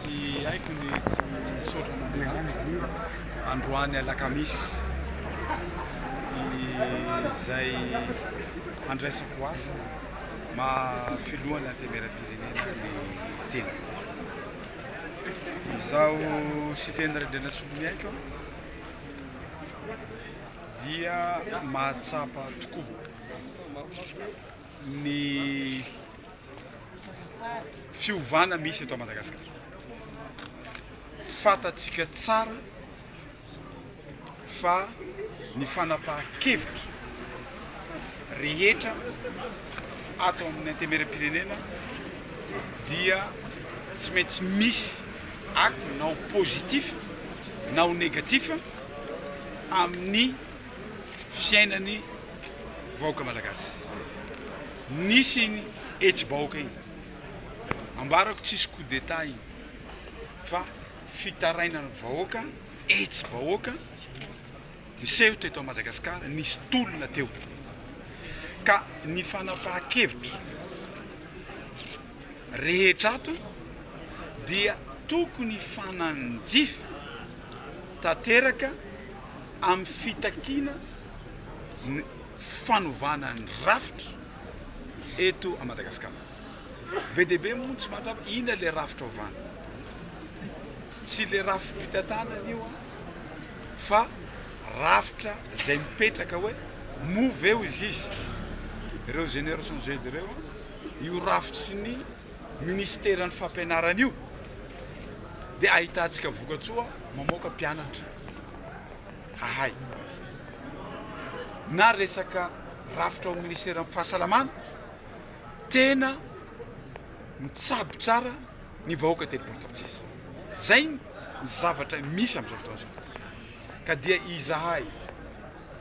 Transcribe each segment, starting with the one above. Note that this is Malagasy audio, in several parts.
tsy haiko ny sotra nandeha androany alakamisy izay andraisako asa filohany antemera-pirenena ny tena izaho sy tena rendrena solony haiko dia mahatsapa tokoa ny fiovana misy eto Madagasikara. Fatatsika tsara fa ny fanapahan-kevitra rehetra ato amin'ny antemera-pirenena dia tsy maintsy misy acte na positif na négatif amin'ny fiainany vahoaka malagasy. Nisy iny hetsi-bahoaka iny ambarako tsisy coup d'état iny fa fitarainana vahoaka hetsi-bahoaka niseho teto Madagasikara nisy tolona teo ka ny fanapahan-kevitra rehetra ato dia tokony fananjify tanteraka amin'ny fitakiana ny fanovana ny rafitra eto a Madagasikara. Be dia be moa tsy mahatrava ina le rafitra ovana, tsy le rafitra fitantanana io fa rafitra zay mipetraka hoe moveo izy ireo génération Z ireo io rafitra ny ministéran'ny fampianarana io dia ahitantsika vokatsoa mamoaka mpianatra hahay na resaka rafitra ao ministéran'ny fahasalamana tena mitsabo tsara ny vahoaka telopolo-tapitrisa. Zay ny zavatra misy amin'izao fotoana izao ka dia izahay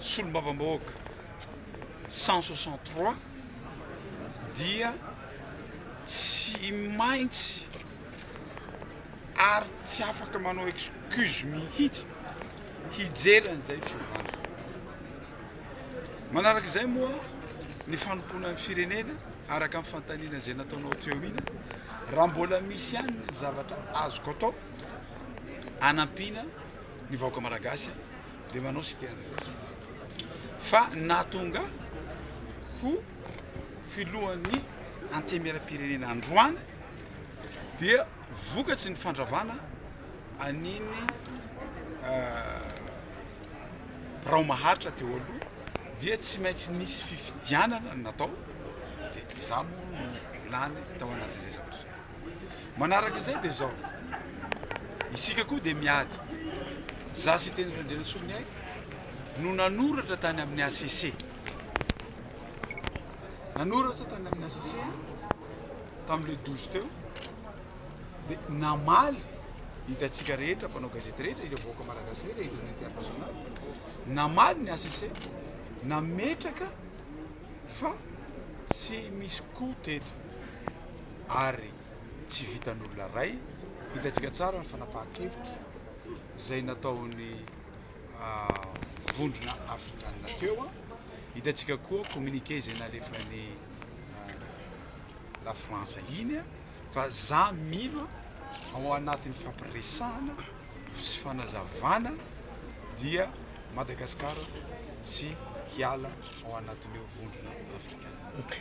solombavambahoaka 163 dia tsy maintsy ary tsy afaka manao excuse mihitsy hijeran'izay fiovana. Manaraka izay moa ny fanompoana amin'ny firenena araka amin'ny fantaniana izay nataonao teo iny raha mbola misy ihany ny zavatra azoko atao anampiana ny vahoaka malagasy dia manao sitehana fa nahatonga ho filohan'ny antemera-pirenena androany dia vokatsy ny fandravana aniny rao maharitra teo aloha dia tsy maintsy nisy fifidianana natao dia za moa no lany tao anatin'izay zavatra. Manaraka izay dia zao isika koa dia miady za sy teny rendrena solony haiko no nanoratra tany amin'ny ACC nanoratra tany amin'ny ACC tamin'le 12 teo dia namaly hitatsika rehetra mpanao gazety rehetra ireo vahoaka malagasy rehetra hidina international namaly ny ACC nametraka fa tsy misy koa teto ary tsy vitan'olona ray hitatsika tsara ny fanapahan-kevitra zay nataony vondrona afrikanina teo hitatsika koa communiqué zay nalefany la France iny fa za mila ao anatin'ny fampiresahana sy fanazavana dia Madagasikara tsy hiala ao anatin'io vondrona afrikanina.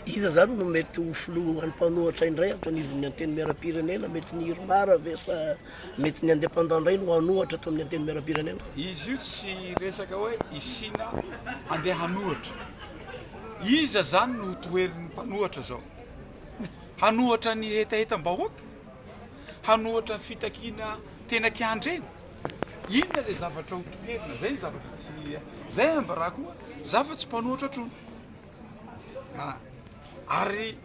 Iza zany no mety ho filohan'ny mpanohatra indray ato anivon'ny antenimera-pirenena mety ny Irmara ve sa mety ny indépendant indray no hanohatra ato amin'ny antenimera-pirenena? Izy io tsy resaka hoe isina andeha hanohatra. Iza zany no toerin'ny mpanohatra zao hanohatra ny etaetam-bahoaka, hanohatra ny fitakiana tena kiandreny. Inona le zavatra ho toerina zay ny zavatra tsy zay ambara koa zavatra tsy mpanohatra trony ary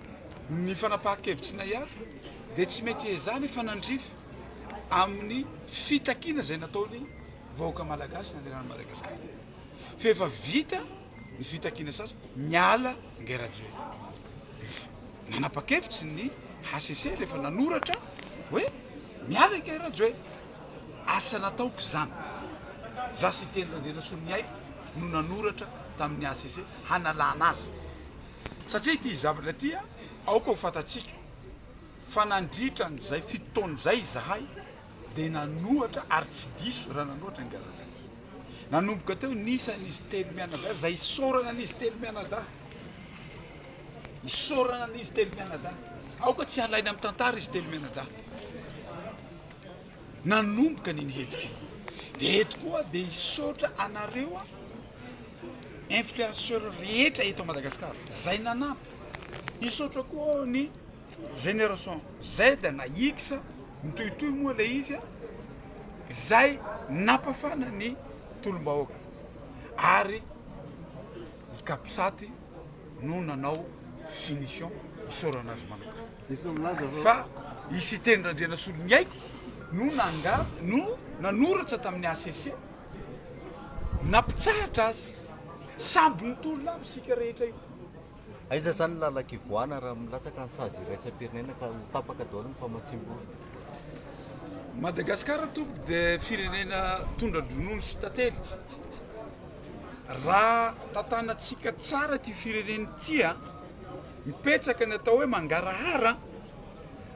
ny fanapahan-kevitsy na hiato dia tsy mety ezany fanandrify amin'ny fitakiana zay nataony vahoaka malagasy nandehanany Madagasikara fa efa vita ny fitakiana sasa miala ngerajoe nanapa-kevitsy ny ACC rehefa nanoratra hoe miala ngerajoe asa nataoko zany za sy teny rendrena solony haiko no nanoratra tamin'ny ACC hanalana azy satria ity zavatra ity aoka ho fatatsika fa nandritra n'izay fitotaona izay zahay dia nanohatra ary tsy diso raha nanohatra ngarata nanomboka teo nisan'izy telo mianadahy zay isorana an'izy telo mianadahy isorana an'izy telo mianadahy aoka tsy halaina amin'ny tantara izy telo mianadahy nanomboka niny hetsika dia eto koa dia isotra anareo influenceur rehetra eto Madagasikara zay nanampy isotra koa ny génération Z na X mitohitohy moa le izy zay napafana ny tolombahoaka ary ikapisaty no nanao finition isorana azy manokana fa isy tendrandrena solony aiko no no nanoratra tamin'ny ACC nampitsahatra azy samby nitolona aby sika rehetra io aiza zany lalaka ivoana raha milatsaka ny sazy iraisam-pirenena ka tapaka daholo ny famatsim-bolo Madagasikara tompo dia firenena tondra dronono sy tantely raha tantanantsika tsara ty fireneny tia mipetraka ny atao hoe mangarahara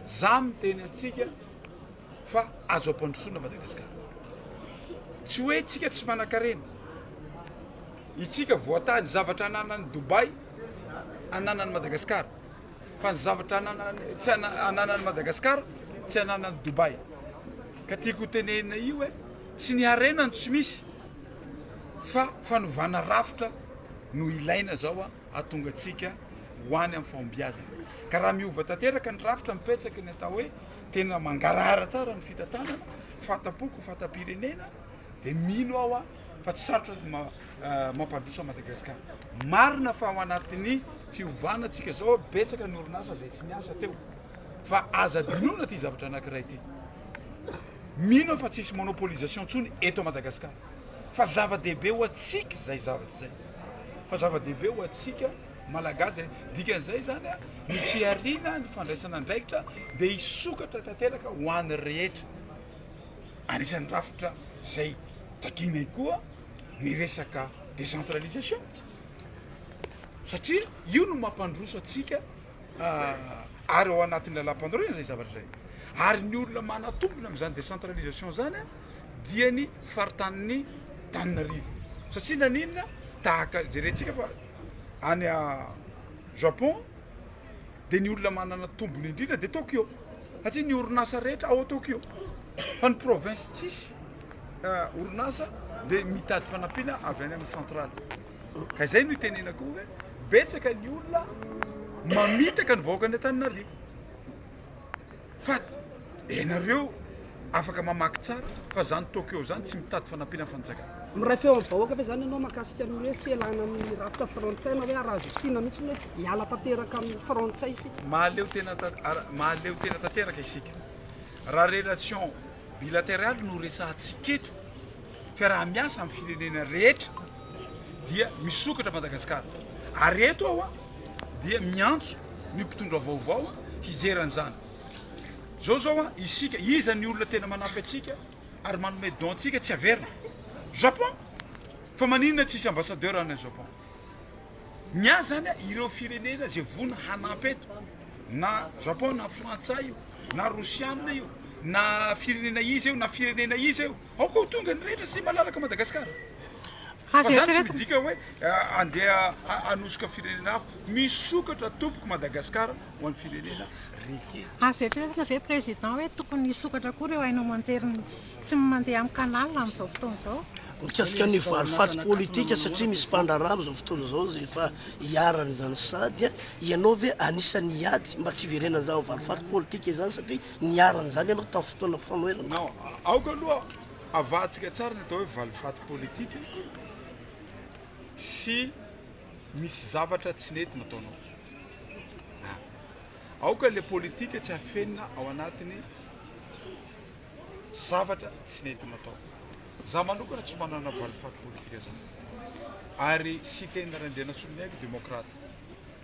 za miteny atsika fa azo ampandrosoana Madagasikara tsy hoe tsika tsy manan-karena itsika voatady zavatra ananany Dubai ananany Madagasikara fa ny zavatra tsy ananany Madagasikara tsy ananany Dubai ka tiako tenenina io hoe tsy ny harenany tsy misy fa fanovana rafitra no ilaina zao atonga atsika hoany amin'ny fahombiazana ka raha miova tanteraka ny rafitra mipetsaka ny atao hoe tena mangarahara tsara ny fitantanana fatapoko fatapirenena dia mino aho fa tsy sarotra mampandrosa Madagasikara marina fa ao anatin'ny fiovana tsika zao betsaka ny orinasa zay tsy niasa teo fa aza dinoana ty zavatra anankiray ty mino fa tsisy monopolisation tsony eto Madagasikara fa zava-dehibe ho atsika zay zavatra zay fa zava-dehibe ho atsika malagasy dikan'izay zany ny fiarina ny fandraisana andraikitra dia isokatra tanteraka ho an'ny rehetra anisan'ny rafitra zay takinay koa ny resaka décentralisation satria io no mampandroso atsika ary ao anatin'ny lalam-pandroana zay zavatra zay ary ny olona manatombona amin'izany décentralisation zany dia ny faritanin'ny Tananarivo satria naninona tahaka jerentsika fa any Japon dia ny olona manana tombony indrindra dia Tokyo satria ny orinasa rehetra ao Tokyo fa ny province tsisy orinasa dia mitady fanampiana avy any amin'ny centrale ka izay no itenenako hoe betsaka ny olona mamitaka ny vahoaka ny Tananarivo fa ianareo afaka mamaky tsara fa zany Tokyo zany tsy mitady fanampiana fanjakana miray feo amin'ny vahoaka fa zany ianao mahakasika ny hoe fialana amin'ny rafitra frantsay na hoe arazotsiana mihitsy hoe hiala tanteraka amin'ny frantsay isika mahaleo tena tanteraka isika raha relation bilatérale no resahantsika eto fa raha miasa amin'ny firenena rehetra dia misokatra Madagasikara ary eto ao dia miantso ny mpitondra vaovao hijeran'izany zao isika iza ny olona tena manampy atsika ary manome don atsika tsy averina Japon fa maninona tsisy ambassadeur any Japon nya zany ireo firenena zay vona hanampy eto na Japon na frantsay io na rosianina io na firenena izy eo na firenena izy eo ao koa tonga ny rehetra sy malalaka Madagasikara fa zany tsy midika hoe andeha anosika firenena hafa misokatra tompoko Madagasikara ho an'ny firenena rehetra azo eritreretina ve président hoe tokony hisokatra koa reo hainao manjery tsy mandeha amin'ny canal amin'izao fotoana zao mikasika ny varifaty politika satria misy mpandrarah amin'izao fotoana zao zay efa hiarana zany sady ianao ve anisan'ny hiady mba tsy iverenana zany varifaty politika zany satria niarana zany ianao tamin'ny fotoana fanoerana non aoka aloha avahantsika tsara ny atao hoe varifaty politika sy misy zavatra tsy nety nataonao aoka le politika tsy hafenina ao anatiny zavatra tsy nety natao za manokana tsy manana varifaty politika zany ary sy tena randrianatsony haiko démocrate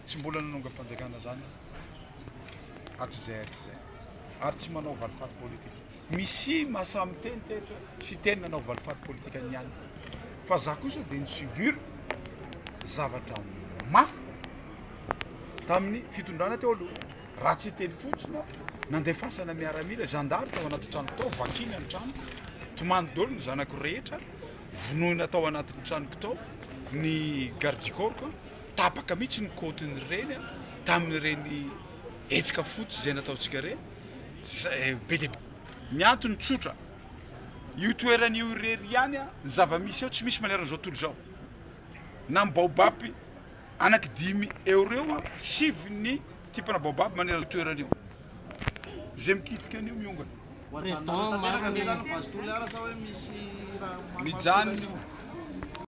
tsy mbola nanonga-panjakana zany hatrizay ary tsy manao varifaty politika misy masamy teny tetra sy tena nanao varifaty politika niany fa za kosa dia ny subir zavatra mafy tamin'ny fitondrana teo aloha raha tsy teny fotsiny nandefasana miaramila zandary tao anaty trano tao vakiny amin'ny trano tomany dolo ny zanako rehetra vonoina tao anatin'ny tranoko tao ny garde du corps tapaka mihitsy ny kotiny reny tamin'ireny etsika fotsy zay nataontsika reny be dia miantony tsotra io toeran'io irery ihany ny zava-misy eo tsy misy maneran'izao tontolo zao na ny baobab anaky 5 euro eo sivy tipana baobab maneran'io toeran'io zay mikitika an'io miongana Président, mijanona io